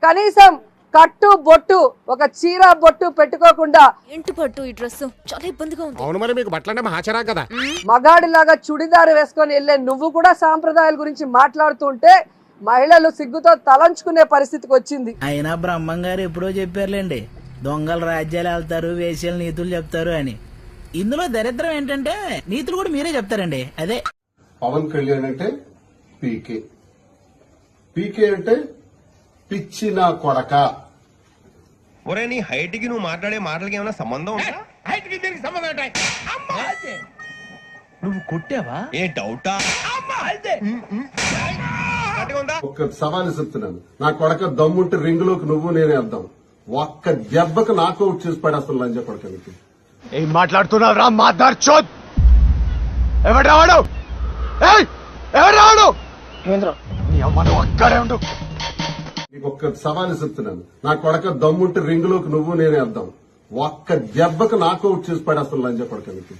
కనీసం కట్టు బొట్టు ఒక చీర బొట్టు పెట్టుకోకుండా ఏంటి పట్టు ఈ డ్రెస్ చాలా ఇబ్బందిగా ఉంది. అవును మరి మీకు బట్టలంటే మహాచరా కదా. మగాడిలాగా చుడిదారు వేసుకొని వెళ్ళే నువ్వు కూడా సాంప్రదాయాల గురించి మాట్లాడుతుంటే మహిళలు సిగ్గుతో తలంచుకునే పరిస్థితికి వచ్చింది. అయినా బ్రహ్మం గారు ఎప్పుడో చెప్పారులేండి, దొంగలు రాజ్యాలు వెళ్తారు, వేశ్యలు నీతులు చెప్తారు అని. ఇందులో దరిద్రం ఏంటంటే నీతులు కూడా మీరే చెప్తారండి. అదే పవన్ కళ్యాణ్ అంటే పీకే, పీకే అంటే పిచ్చి నా కొడక. ఒరే నీ హైట్ కి నువ్వు మాట్లాడే మాటలకి ఏమైనా సంబంధం ఉందా? హైట్ కి దీనికి సంబంధం ఉంటాయి. నువ్వు కొట్టావా? ఏ డౌటా? ఒక్క సవాలు చెప్తున్నాను, నా కొడక దమ్ముంటే రింగ్ లోకి నువ్వు నేనే వద్దాం. ఒక్క దెబ్బకు నాకు అవుట్ చేసి పడేస్తాను లంజ కొడకనికి. ఏం మాట్లాడుతున్నావు రా మాదార్ చోద్? ఎవడు రావాడు? ఎవరు రావాడు? నీ అమ్మ నువ్వు అక్కడే ఉండు. నీకు ఒక్క సవాలు చెప్తున్నాను, నా కొడక దమ్ముంటే రింగ్ లోకి నువ్వు నేనే వద్దాం. ఒక్క దెబ్బకు నాకు అవుట్ చేసి పడేస్తాను లంజ కొడకనికి.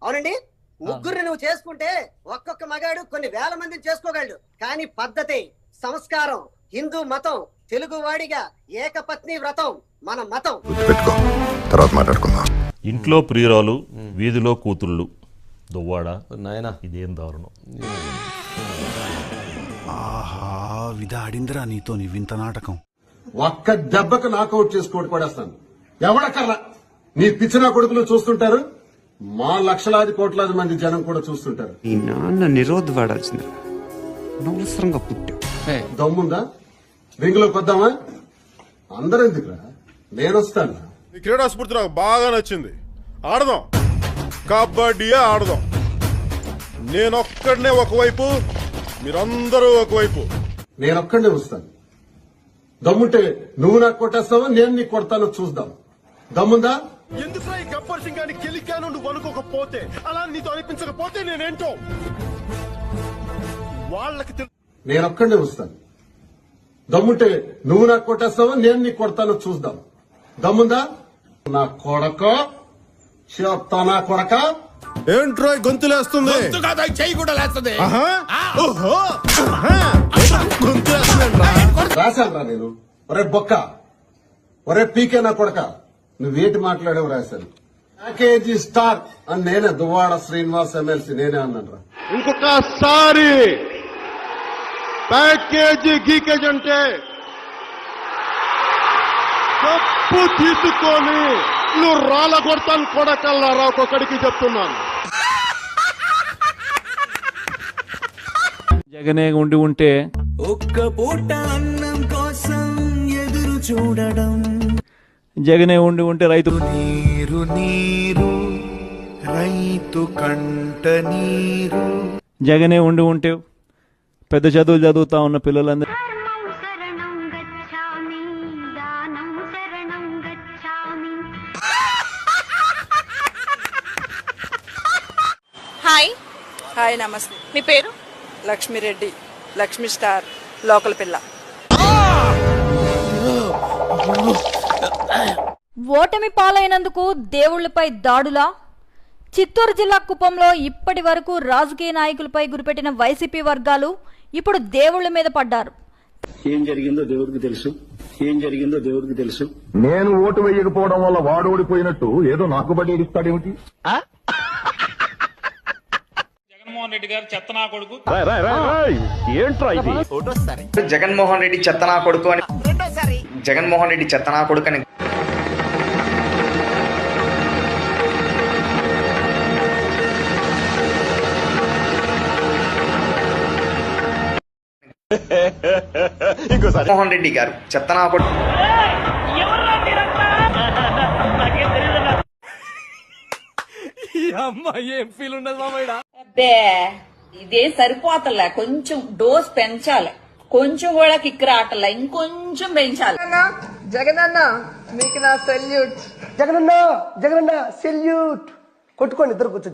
అవునండి, ముగ్గురిని నువ్వు చేసుకుంటే ఒక్కొక్క మగాడు కొన్ని వేల మందిని చేసుకోగలడు. కానీ పద్ధతి, సంస్కారం, హిందూ మతం, తెలుగు వాడిగా ఏకపత్ని వ్రతం మన మతం. పెట్టుకో, తర్వాత మాట్లాడుకుందాం. ఇంట్లో ప్రియురాలు, వీధిలో కూతుళ్ళు, దువ్వాడ నాయన ఇదేం దారుణం. ఆహా, విధాడిందిరా నీతో నీ వింత నాటకం. ఒక్క దెబ్బకు నాకు అవుట్ చేసుకోటి పడేస్తాను. ఎవడక్కర్లా, నీ పిచ్చిన కొడుకులు చూస్తుంటారు, మా లక్షలాది కోట్లాది మంది జనం కూడా చూస్తుంటారు. ఈ నాన్న నిరోధ వాడాల్సింది, అనవసరంగా పుట్టావు. దమ్ముందా? రింగ్ లోకి వద్దామా? అందరూ ఎందుకురా, నేను వస్తాను. ఈ క్రీడా స్ఫూర్తి నాకు బాగా నచ్చింది. ఆడదాం, కబడ్డీయే ఆడదాం. నేనొక్కడనే ఒకవైపు, మీరందరూ ఒకవైపు. నేనొక్కడే వస్తాను. దమ్ముంటే నువ్వు నాకు కొట్టేస్తావా, నేను నీకు కొడతానో చూద్దాం. దమ్ముందా? ఎందుకు ఈ గబ్బర్ సింగ్ గాని కెలికాను నువ్వు అనుకోకపోతే, అలా నీతో అనిపించకపోతే నేనేంటో వాళ్ళకి నేనొక్కడే వస్తాను. దమ్ముంటే నువ్వు నాకు కొట్టేస్తావా, నేను నీకు కొడతానో చూద్దాం. దమ్ముందా? నా కొడక చెప్తా, నా కొడక. ఏంట్రో గొంతులేస్తుంది, చెయ్యి కూడా లేస్తుంది. రాశాను రా నేను. ఒరే బొక్క, ఒరే పీకే నా కొడక, నువ్వేటి మాట్లాడావు రాశాను. ప్యాకేజీ స్టార్ అని నేనే, దువ్వాడ శ్రీనివాస్ ఎమ్మెల్సీ నేనే అన్నాను రా. ఇంకొకసారి ప్యాకేజీ గీకేజ్ అంటే తప్పు తీసుకొని నువ్వు రాళ్ళ కొడతాను కొడకల్లారా, ఒక్కొక్కడికి చెప్తున్నాను. జగనే ఉండి ఉంటే ఒక్క పూట అన్నం కోసం ఎదురు చూడడం, జగనే ఉండి ఉంటే రైతు నీరు నీరు రైతు కంట నీరు. జగనే ఉండి ఉంటే పెద్ద చదువులు చదువుతా ఉన్న పిల్లలందరూ హాయ్ హాయ్, నమస్తే. మీ పేరు? లక్ష్మిరెడ్డి, లక్ష్మి స్టార్, లోకల్ పిల్ల. ఓటమి పాలైనందుకు దేవుళ్లపై దాడులా? చిత్తూరు జిల్లా కుప్పంలో ఇప్పటి వరకు రాజకీయ నాయకులపై గురిపెట్టిన వైసీపీ వర్గాలు ఇప్పుడు దేవుళ్ల మీద పడ్డారు. ఏం జరిగిందో దేవుడికి తెలుసు, ఏం జరిగిందో దేవుడికి తెలుసు. నేను ఓటు వేయకపోవడం వల్ల వాడు ఓడిపోయినట్టు ఏదో నాకు బడి ఇస్తాడేమిటి? జగన్మోహన్ రెడ్డి గారు చెత్త నా కొడుకు. ఏంట్రా ఇది? జగన్మోహన్ రెడ్డి చెత్త నా కొడుకు అని, జగన్మోహన్ రెడ్డి చెత్త నా కొడుకు అని జగన్మోహన్ రెడ్డి గారు చెత్త నా కొడుకు. ఏం ఫీల్ ఉండదు మామయ్య. అబ్బే, ఇదే సరిపోతలే, కొంచెం డోస్ పెంచాలి, కొంచెం కూడా కిక్ రావట్లే, ఇంకొంచెం పెంచాలి. జగనన్న మీకు నా సెల్యూట్. జగనన్న, జగనన్న సెల్యూట్ కొట్టుకోండి, ఇద్దరు కూర్చో.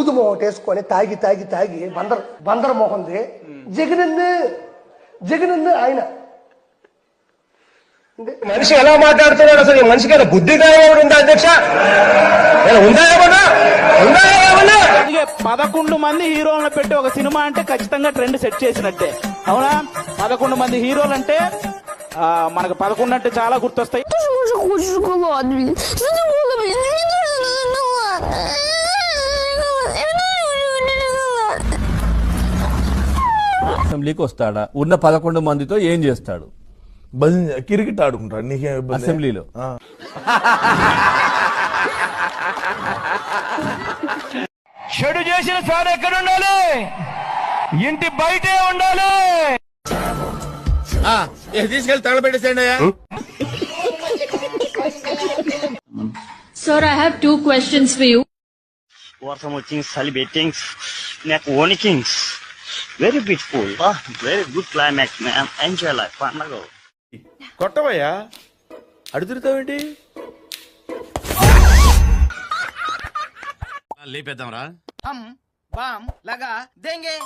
ఊదు మొహం వేసుకొని తాగి తాగి తాగి బందర మొహంది. జగనన్న, జగనన్న ఆయన మనిషి ఎలా మాట్లాడుతున్నాడు అసలు? ఈ మనిషికి బుద్ధి ఉందా అధ్యక్ష? ఉందా ఏమన్నా? 11 మంది హీరోలను పెట్టి ఒక సినిమా అంటే ఖచ్చితంగా ట్రెండ్ సెట్ చేసినట్టే. అవునా? 11 మంది హీరోలు అంటే మనకు 11 అంటే చాలా గుర్తొస్తాయి. అసెంబ్లీకి వస్తాడా? ఉన్న 11 మందితో ఏం చేస్తాడు? క్రికెట్ ఆడుకుంటాడు. నీకేం ఇబ్బంది? అసెంబ్లీలో చెడు చేసిన సార్ ఎక్కడ ఉండాలి? ఇంటి బయటే ఉండాలి. తీసుకెళ్ళి తగలబెట్టేసేయండి. Sir, I have 2 questions for you. వర్షం వచ్చింది, చలి పెట్టింగ్స్, నాకు ఓనికింగ్స్. Very beautiful, very good climax man. Enjoy life. పండగ కొట్టవయ్యా, అడుగుతావేంటి? లేపేద్దాం రా. బామ్ లగా దేంగే.